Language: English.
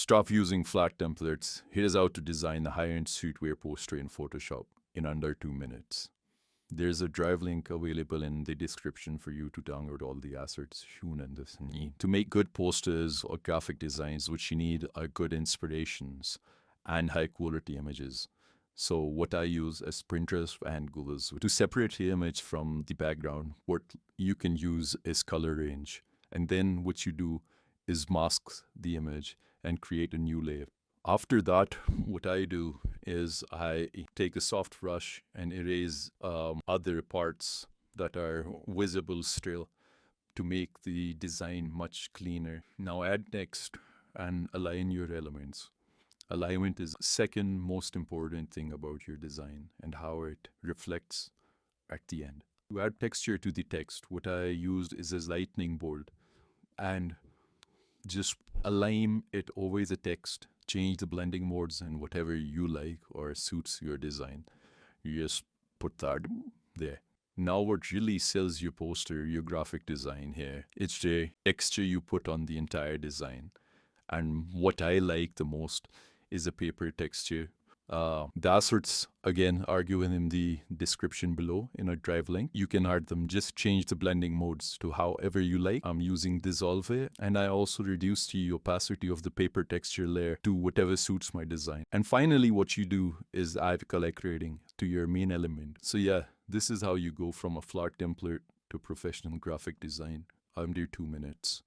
Stop using flat templates. Here's how to design a high-end streetwear poster in Photoshop in under 2 minutes. There's a drive link available in the description for you to download all the assets you need. To make good posters or graphic designs, what you need are good inspirations and high-quality images. So what I use is Pinterest and Google's. To separate the image from the background, what you can use is color range. And then what you do is mask the image and create a new layer. After that, what I do is I take a soft brush and erase other parts that are visible still to make the design much cleaner. Now add text and align your elements. Alignment is the second most important thing about your design and how it reflects at the end. To add texture to the text, what I used is a lightning bolt and just align it over the text, change the blending modes and whatever you like or suits your design. You just put that there. Now what really sells your poster, your graphic design here, it's the texture you put on the entire design. And what I like the most is a paper texture. The assets, again, are given in the description below in a drive link. You can add them, just change the blending modes to however you like. I'm using Dissolve, and I also reduce the opacity of the paper texture layer to whatever suits my design. And finally, what you do is add color grading to your main element. So yeah, this is how you go from a flat template to professional graphic design under 2 minutes.